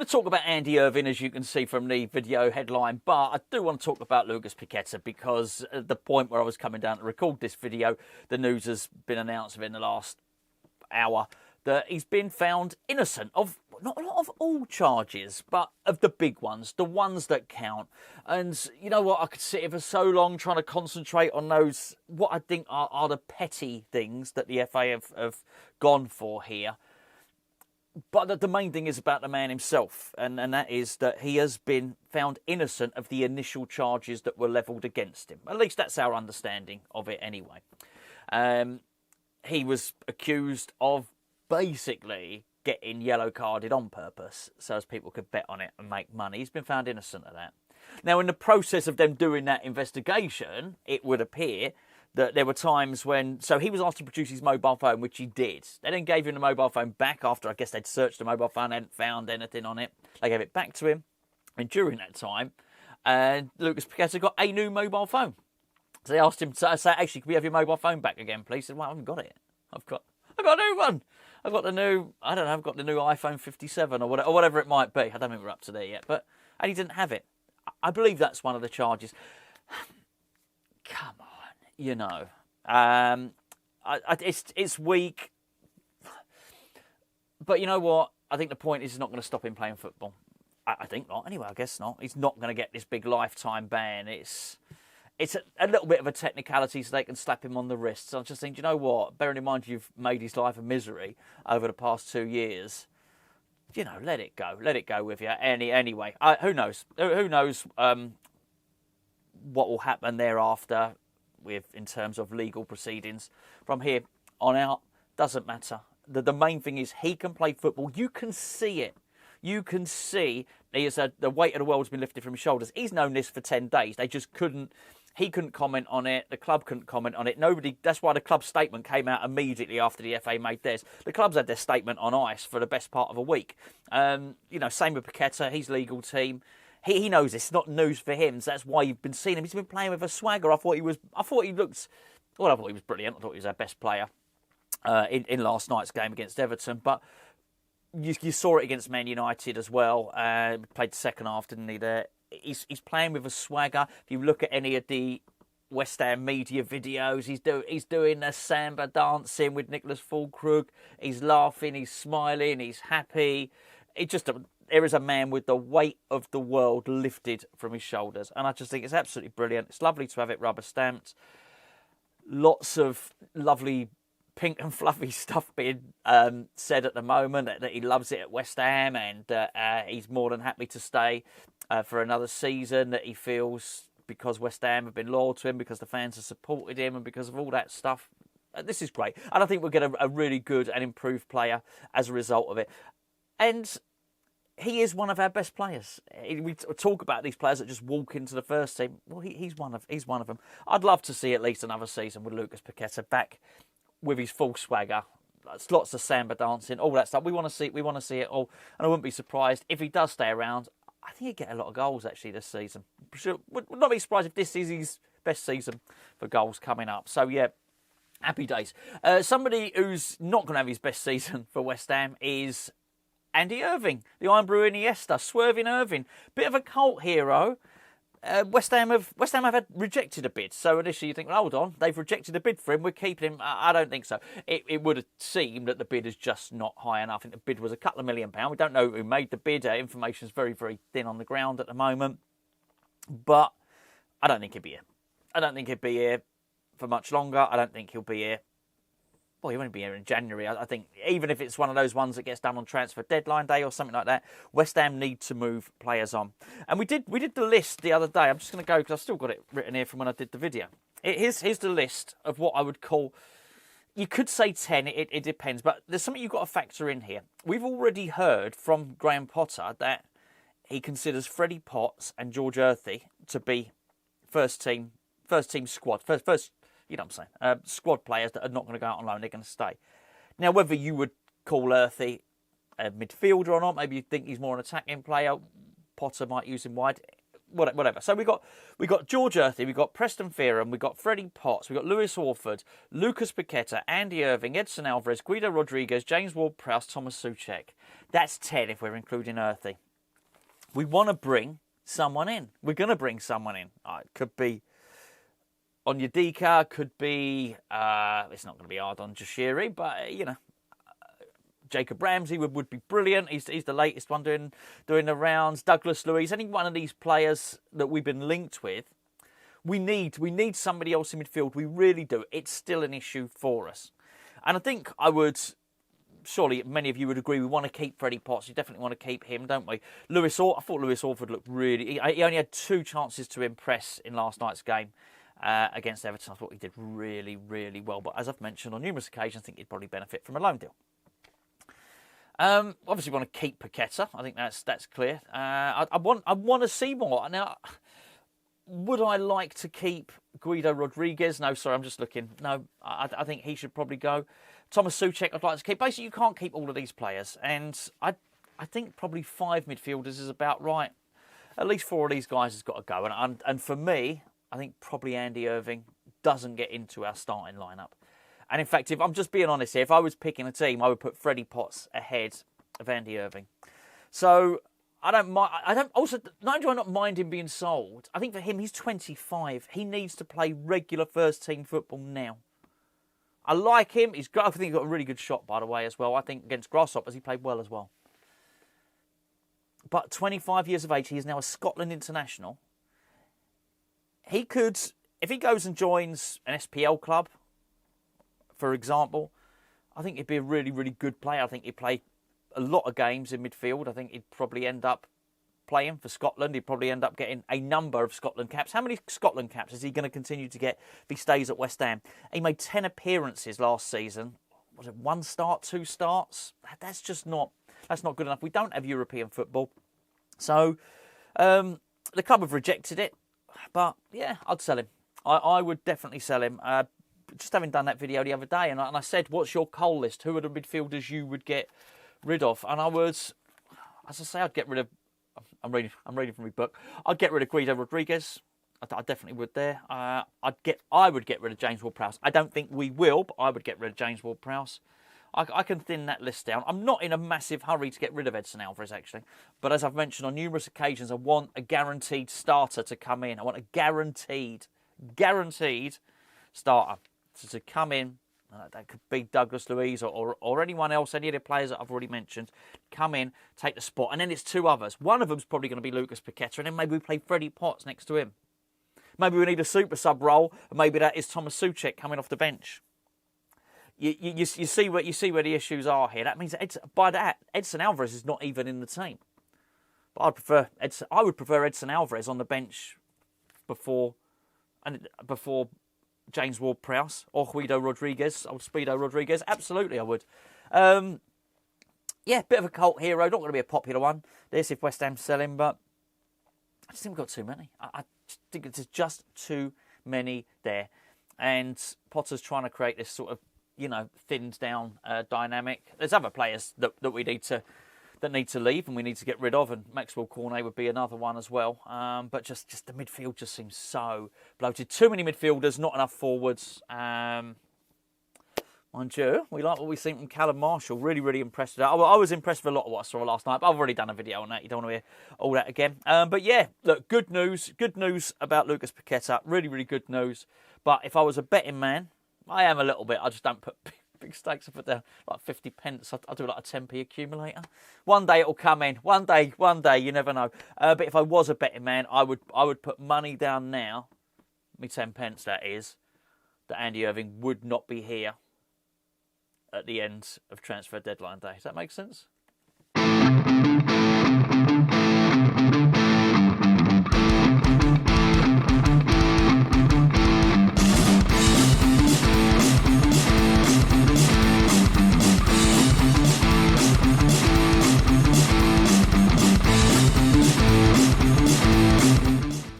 to talk about Andy Irving, as you can see from the video headline, but I do want to talk about Lucas Paqueta because at the point where I was coming down to record this video, the news has been announced within the last hour that he's been found innocent of, not of all charges, but of the big ones, the ones that count. And you know what, I could sit here for so long trying to concentrate on those, what I think are the petty things that the FA have gone for here. But the main thing is about the man himself, and that is that he has been found innocent of the initial charges that were levelled against him. At least that's our understanding of it anyway. He was accused of basically getting yellow carded on purpose so as people could bet on it and make money. He's been found innocent of that. Now, in the process of them doing that investigation, it would appear that there were times when... So he was asked to produce his mobile phone, which he did. They then gave him the mobile phone back after, I guess, they'd searched the mobile phone, hadn't found anything on it. They gave it back to him. And during that time, Lucas Paqueta got a new mobile phone. So they asked him to say, actually, can we have your mobile phone back again, please? He said, well, I haven't got it. I've got a new one. I've got the new, I don't know, I've got the new iPhone 57 or whatever it might be. I don't think we're up to there yet. And he didn't have it. I believe that's one of the charges. Come on. You know, it's weak, but you know what? I think the point is not going to stop him playing football. I think not. Anyway, I guess not. He's not going to get this big lifetime ban. It's a little bit of a technicality so they can slap him on the wrist. So I just think, you know what? Bearing in mind you've made his life a misery over the past 2 years, you know, let it go. Let it go with you. Anyway, who knows? Who knows what will happen thereafter? In terms of legal proceedings from here on out, doesn't matter. The main thing is he can play football. You can see it. You can see the weight of the world has been lifted from his shoulders. He's known this for 10 days. They just couldn't. He couldn't comment on it. The club couldn't comment on it. Nobody. That's why the club's statement came out immediately after the FA made theirs. The clubs had their statement on ice for the best part of a week. You know, same with Paqueta, his legal team. He knows this. It's not news for him, so that's why you've been seeing him. He's been playing with a swagger. I thought he was brilliant. I thought he was our best player in last night's game against Everton. But you saw it against Man United as well. Played the second half, didn't he? There, he's playing with a swagger. If you look at any of the West Ham media videos, he's doing a samba dancing with Nicholas Füllkrug. He's laughing. He's smiling. He's happy. There is a man with the weight of the world lifted from his shoulders. And I just think it's absolutely brilliant. It's lovely to have it rubber stamped. Lots of lovely pink and fluffy stuff being said at the moment, that he loves it at West Ham and he's more than happy to stay for another season, that he feels because West Ham have been loyal to him, because the fans have supported him and because of all that stuff. This is great. And I think we'll get a really good and improved player as a result of it. And he is one of our best players. We talk about these players that just walk into the first team. Well, he's one of them. I'd love to see at least another season with Lucas Paqueta back with his full swagger. Lots of samba dancing, all that stuff. We want to see it all. And I wouldn't be surprised if he does stay around. I think he'd get a lot of goals actually this season. Would not be surprised if this is his best season for goals coming up. So yeah, happy days. Somebody who's not going to have his best season for West Ham is Andy Irving, the Iron Brew Iniesta, swerving Irving, bit of a cult hero. West Ham have had rejected a bid. So initially you think, well, hold on, they've rejected a bid for him, we're keeping him. I don't think so. It would have seemed that the bid is just not high enough. I think the bid was a couple of £1 million. We don't know who made the bid. Information is very, very thin on the ground at the moment. But I don't think he'll be here. I don't think he'll be here for much longer. I don't think he'll be here. Well, he won't be here in January. I think even if it's one of those ones that gets done on transfer deadline day or something like that, West Ham need to move players on. And we did the list the other day. I'm just going to go because I've still got it written here from when I did the video. Here's the list of what I would call, you could say 10, it depends, but there's something you've got to factor in here. We've already heard from Graham Potter that he considers Freddie Potts and George Earthy to be first team squad, first. You know what I'm saying? Squad players that are not going to go out on loan, they're going to stay. Now, whether you would call Earthy a midfielder or not, maybe you think he's more an attacking player. Potter might use him wide. Whatever. So we got George Earthy, we got Preston Fearon, we got Freddie Potts, we got Lewis Orford, Lucas Paqueta, Andy Irving, Edson Alvarez, Guido Rodriguez, James Ward-Prowse, Thomas Souček. That's 10 if we're including Earthy. we want to bring someone in. We're going to bring someone in. It could be Onyedika, could be, it's not going to be Ardon Jashiri, but, you know, Jacob Ramsey would be brilliant. He's the latest one doing the rounds. Douglas Luiz, any one of these players that we've been linked with, we need somebody else in midfield. We really do. It's still an issue for us. And I think surely many of you would agree, we want to keep Freddie Potts. You definitely want to keep him, don't we? I thought Lewis Orford looked really... He only had 2 chances to impress in last night's game against Everton. I thought he did really, really well. But as I've mentioned on numerous occasions, I think he'd probably benefit from a loan deal. Obviously, we want to keep Paqueta. I think that's clear. I want to see more. Now, would I like to keep Guido Rodriguez? No, sorry, I'm just looking. No, I think he should probably go. Thomas Souček, I'd like to keep. Basically, you can't keep all of these players. And I think probably 5 midfielders is about right. At least 4 of these guys has got to go. And for me, I think probably Andy Irving doesn't get into our starting lineup. And in fact, if I'm just being honest here, if I was picking a team, I would put Freddie Potts ahead of Andy Irving. So I don't mind. Not only do I not mind him being sold, I think for him, he's 25. He needs to play regular first team football now. I like him. I think he's got a really good shot, by the way, as well. I think against Grasshoppers, he played well as well. But 25 years of age, he is now a Scotland international. He could, if he goes and joins an SPL club, for example, I think he'd be a really, really good player. I think he'd play a lot of games in midfield. I think he'd probably end up playing for Scotland. He'd probably end up getting a number of Scotland caps. How many Scotland caps is he going to continue to get if he stays at West Ham? He made 10 appearances last season. Was it 1 start, 2 starts? That's not good enough. We don't have European football. So the club have rejected it. But yeah, I'd sell him. I would definitely sell him. Just having done that video the other day, and I said, what's your coal list? Who are the midfielders you would get rid of? And I would, as I say, I'd get rid of, I'm reading from my book, I'd get rid of Guido Rodriguez. I definitely would there. I would get rid of James Ward-Prowse. I don't think we will, but I would get rid of James Ward-Prowse. I can thin that list down. I'm not in a massive hurry to get rid of Edson Alvarez, actually. But as I've mentioned on numerous occasions, I want a guaranteed starter to come in. I want a guaranteed starter to come in. That could be Douglas Luiz or anyone else, any of the players that I've already mentioned. Come in, take the spot. And then it's 2 others. One of them's probably going to be Lucas Paqueta, and then maybe we play Freddie Potts next to him. Maybe we need a super sub role, and maybe that is Thomas Souček coming off the bench. You see where the issues are here. That means Edson Alvarez is not even in the team. But I would prefer Edson Alvarez on the bench before James Ward-Prowse or Guido Rodriguez or Speedo Rodriguez. Absolutely, I would. Yeah, bit of a cult hero. Not going to be a popular one. This if West Ham sell him, but I just think we've got too many. I think there's just too many there. And Potter's trying to create this sort of, thinned down dynamic. There's other players that we need to leave and we need to get rid of, and Maxwell Cornet would be another one as well. But just the midfield just seems so bloated. Too many midfielders, not enough forwards. Mind you, we like what we've seen from Callum Marshall. Really, really impressed with that. I was impressed with a lot of what I saw last night, but I've already done a video on that. You don't want to hear all that again. But yeah, look, good news about Lucas Paqueta. Really, really good news. But if I was a betting man, I am a little bit. I just don't put big stakes. I put down like 50 pence. I'll do like a 10p accumulator. One day it'll come in. One day, you never know. But if I was a betting man, I would put money down now, me 10 pence that is, that Andy Irving would not be here at the end of transfer deadline day. Does that make sense?